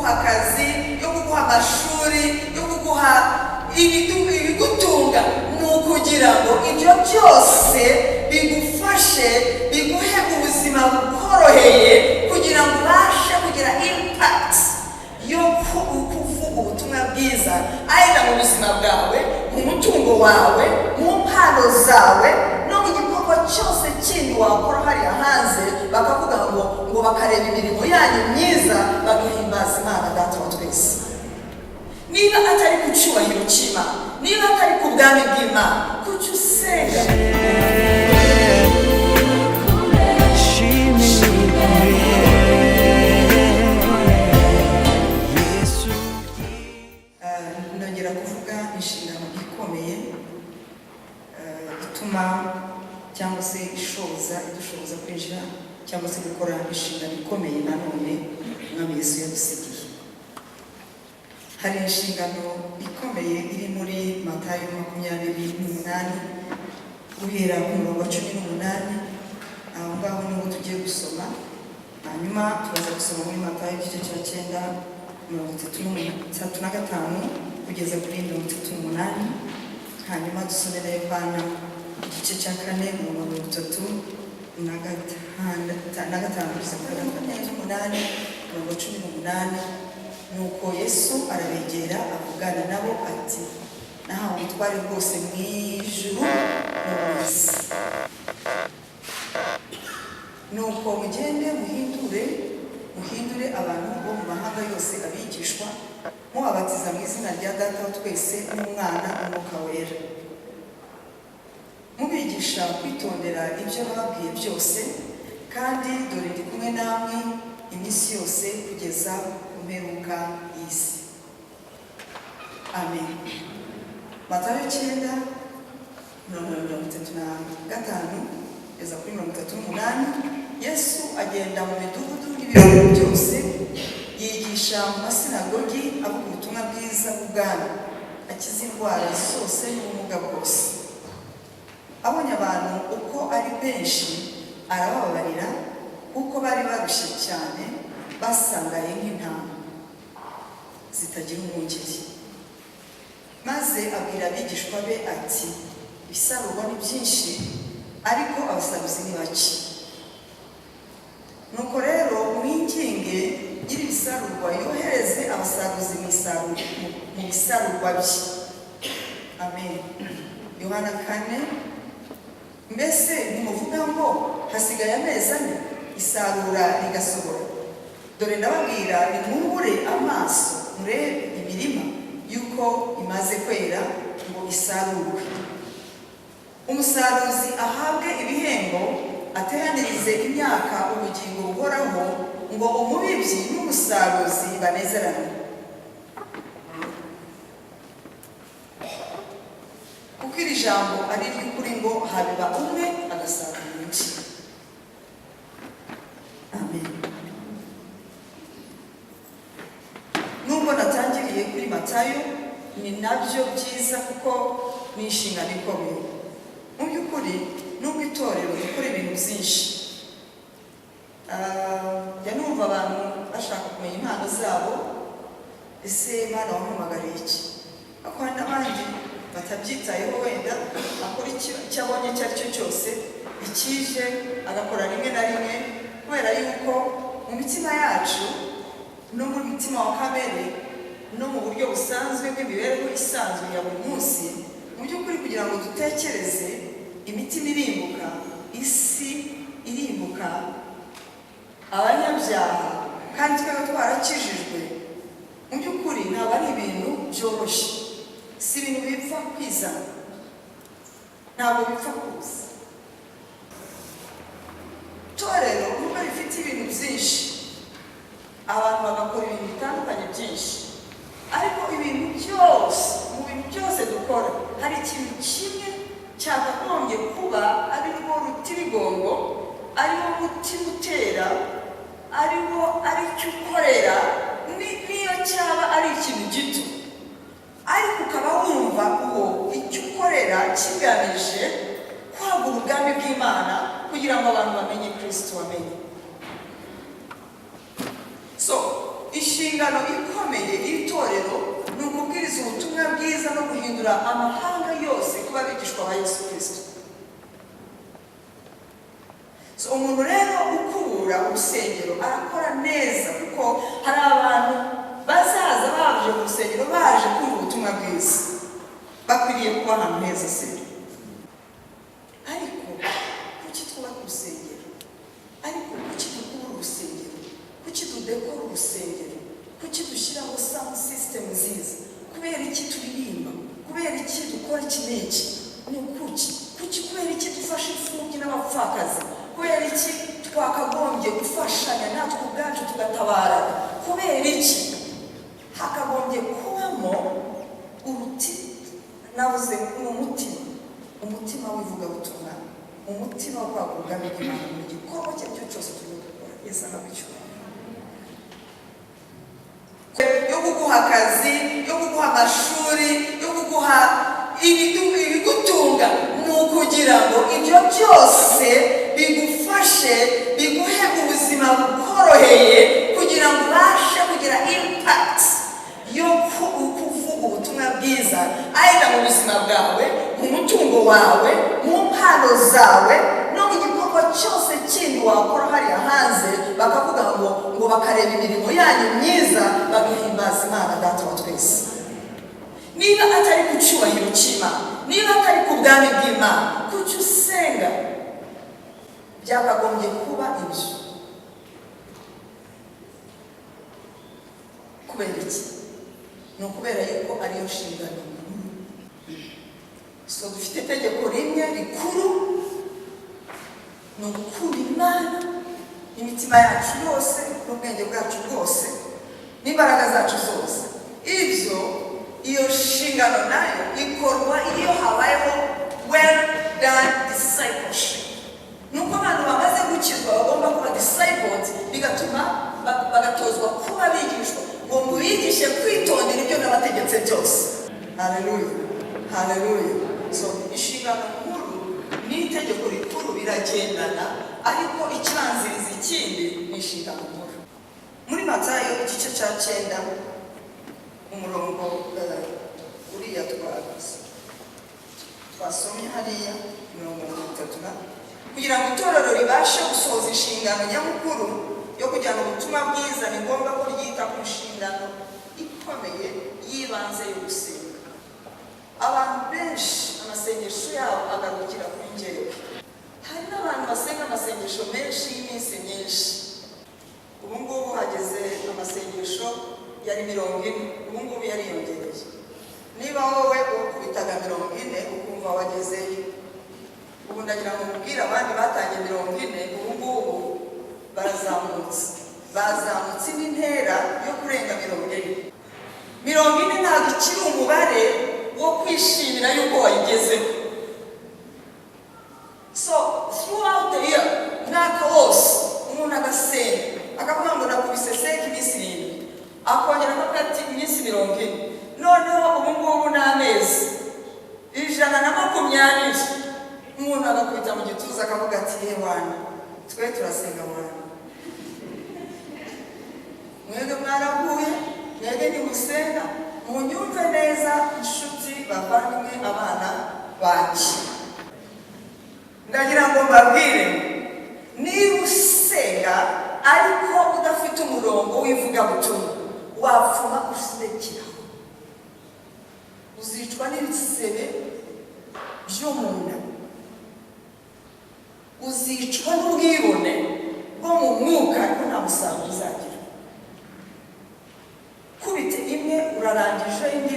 kuguha akazi, yo kuguha amashuri, yo kuguha ibigutunga, ni ukugira ngo ibyo byose bigufashe, biguhe ubuzima bukoroheye, kugira ngo ubashe kugira impact yo kuvuga ubutumwa bwiza, aida mu buzima bwawe, mu mutungo wawe, mu mpano zawe, no mu gikorwa cyose kindi wakora hariya hanze, bakavuga ngo bakareba imirimo yanyu myiza, bagahimbaza Imana Data wa twese. Niba atari ku cyubahiro cy'Imana, niba atari ku bwami bw'Imana, kuki usenga? Ndongera kuvuga inshingano ikomeye ituma cyangwa se idushoboza kwinjira cyangwa se gukora inshingano ikomeye nanone Umwami Yesu yadusigiye. Hari inshingano ikomeye iri muri Matayo 28 guhera ku murongo 18, aho ngaho niho tugiye gusoma. Hanyuma tubaza gusoma muri Matayo igice cya 9:35 kugeza kuri 38. Hanyuma dusome na Yohana igice cya 4:35-38. Nuko Yesu arabegera avugana nabo ati, nahawe ubutware bwose mu ijuru no mu isi. Nuko mugende muhindure abantu bo mu mahanga yose abigishwa, mubabatiza mu izina rya Data wa twese n'Umwana n'Umwuka wera, mubigisha kwitondera ibyo babwiye byose, kandi dore ndi kumwe namwe iminsi yose kugeza ku mperuka y'isi. Amen. Matayo 9:35 kugeza kuri 38. Yesu agenda mu midugudu n'ibiraro byose, yigisha mu masinagogi, avuga ubutumwa bwiza bw'ubwami, akiza indwara zose n'ubumuga bwose. Abonye abantu uko ari benshi, arabababarira, kuko bari barushye cyane, basangaye nk'intama zitagira umwungeri. Maze abwira abigishwa be ati, ibisarurwa ni byinshi, ariko abasaruzi ni bake. Nuko rero mwinginge nyir'ibisarurwa yohereze abasaruzi mu bisarurwa bye. Amen. Yohana 4. Mbese ntimuvuga ngo hasigaye amezi 4 isarura rigasohora? Dore ndababwira, nimwubure amaso murebe imirima yuko imaze kwera ngo isarurwe. Umusaruzi ahabwe ibihembo, ateranirize imyaka ubugingo buhoraho, ngo umubibyi n'umusaruzi banezerane. Kuko iri jambo ari ry'ukuri ngo habiba umwe agasarura mwinshi. Amen. Nubwo natangiriye kuri Matayo, ni nabyo byiza kuko ni inshingano ikomeye. Mu by'ukuri nubwo itorero rikora ibintu byinshi, numva abantu bashaka kumenya impano zabo, ese Imana wamuhamagariye iki? Ako hari n'abandi batabyitayeho, wenda akora icyo abonye icyo ari cyo cyose, ikije agakora rimwe na rimwe, kubera yuko mu mitima yacu no mu mutima wa kamere no mu buryo busanzwe bw'imibereho isanzwe ya buri munsi, mu by'ukuri kugira ngo dutekereze, imitima irimbuka, isi irimbuka, abanyabyaha, kandi twebwe twarakijijwe. Mu by'ukuri ntabwo ari ibintu byoroshye, si ibintu bipfa kwizana, ntabwo bipfa kuza. Itorero nubwo rifite ibintu byinshi, abantu bagakora ibintu bitandukanye byinshi, ariko ibintu byose, mu bintu byose dukora, hari ikintu kimwe cyakagombye kuba ari rwo rutirigongo, ari wo mutima utera, ari cyo ukorera, niyo cyaba ari ikintu gito, ariko ukaba wumva uwo icyo ukorera kigamije kwagura ubwami bw'Imana, kugira ngo abantu bamenye Kristo wamenye. So inshingano ikomeye y'itorero ni ukubwiriza ubutumwa bwiza no guhindura amahanga yose kuba abigishwa ba Yesu Kristo. So umuntu rero ukubura urusengero arakora neza, kuko hari abantu bazaza baje mu rusengero baje kumva ubutumwa bwiza, bakwiriye kuba ahantu heza se. Ariko kuki twubaka urusengero? Ariko kuki dukubura urusengero? Kuki dudekora urusengero? Kuki dushyiraho sound system nziza? Kubera iki turirimba? Kubera iki dukora iki n'iki? Ni kuki kubera iki dufasha imfubyi n'abapfakazi? Kubera iki twakagombye gufashanya natwe ubwacu tugatabara? Kubera iki hakagombye kubamo navuze umutima w'ivugabutumwa, umutima wo kwagura ubwami bw'Imana mu gikorwa cye cyose turimo gukora. Yesu arabicyura yo kuguha akazi, yo kuguha amashuri, yo kuguha ibigutunga, ni ukugira ngo ibyo byose bigufashe, biguhe ubuzima bukoroheye, kugira ngo ubashe kugira impact yo kuvuga ubutumwa bwiza, aida mu buzima bwawe, mu mutungo wawe, mu mpano zawe, no mu gikorwa cyose kindi wakora hariya hanze, bakavuga ngo bakareba imirimo yanyu myiza, bagahimbaza Imana Data wa twese. Niba atari ku cyubahiro cy'Imana, niba atari ku bwami bw'Imana, kuki usenga? Byakagombye kuba ibyo. Kubera iki? Ni ukubera yuko ariyo nshingano. So dufite itegeko rimwe rikuru, ni ugukunda Imana imitima yacu yose n'ubwenge bwacu bwose n'imbaraga zacu zose. Iyo nshingano nayo ikorwa iyo habayeho well done discipleship. Nuko abantu bamaze gukizwa bagomba kuba discipled, bigatuma bagatozwa kuba bigishwa, ngo mubigishe kwitondera ibyo nabategetse byose. Haleluya, haleluya. So inshingano nkuru n'itegeko rikuru biragendana, ariko ikibanziriza ikindi ni inshingano nkuru. Muri Matayo igice cya 9 umurongo uriya twasomye hariya 30, kugira ngo itorero ribashe gusohoza inshingano nyamukuru yo kujyana ubutumwa bwiza, ni ngombwa ko ryita ku nshingano ikomeye y'ibanze yo gusenga. Abantu benshi amasengesho yabo agarukira kuri njyewe. Hari n'abantu basenga amasengesho menshi y'iminsi myinshi. Ubu ngubu hageze amasengesho yari 40, ubu ngubu yariyongereye. Niba wowe ukubitaga 40 ukumva wagezeyo, ubu ndagira ngo mubwire abandi batangiye 40, ubu ngubu bazamutse n'intera yo kurenga 40. 40 ntabwo ikiri umubare wo kwishimira yuko wayigezeho. So throughout the year, mwaka wose umuntu agasenga, akavuga ngo nakubise seki iminsi 7, akongera akavuga ati iminsi 40, noneho ubu ngubu ni amezi 120, umuntu agakubita mu gituza akavuga ati yewana twe turasenga mwana, mwebwe mwaraguye, mwebwe nimusenga, munyumve neza inshuti bavandimwe abana banjye. Ndagira ngo mbabwire, niba usenga ariko udafite umurongo w'ivugabutumwa, wapfuma usirekeraho, uzicwa n'ibisebe byo mu nda, uzicwa n'ubwibone bwo mu mwuka, ariko nta musaruro uzagira. Kubite imwe urarangije, indi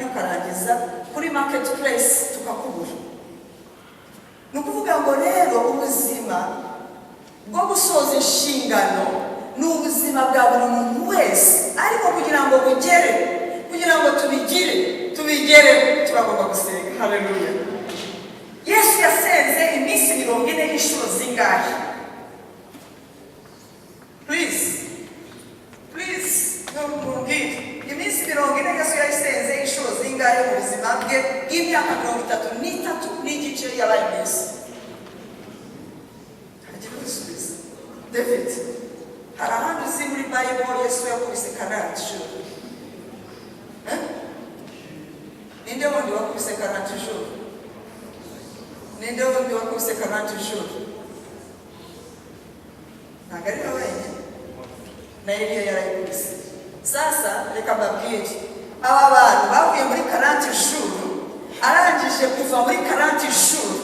ukarangiza, kuri marketplace tukakubura. Ni ukuvuga ngo rero ubuzima bwo gusoza inshingano ni ubuzima bwa buri muntu wese, ariko kugira ngo bugere, kugira ngo tubigere turagomba gusenga. Haleluya. Yesu yasenze iminsi 40 inshuro zingahe? Please ntumbwire iminsi 40 Yesu yasenze inshuro zingahe mu buzima bwe bw'imyaka 33 n'igice yabaye iminsi? Hagiye gusubiza David, hari ahantu uzi muri Bible Yesu yakubise karate ijuru? Ninde wundi wakubise karate ijuru? Ninde wundi wakubise karate ijuru? Ntabwo ari we wenyine, na Eliya yarayikubise. Sasa reka mbabwire, aba bantu bavuye muri karate ijuru, arangije kuva muri karate ijuru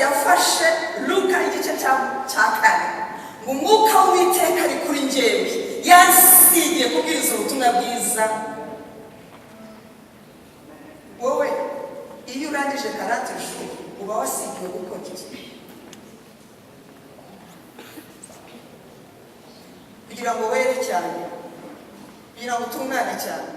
yafashe Luka igice cya kane, umwuka w'Uwiteka ari kuri njyewe, yansigiye kubwiriza ubutumwa bwiza. Wowe iyo urangije karate ijuru uba wasigiwe gukora iki? Kugira ngo were cyane, kugira ngo utungane cyane.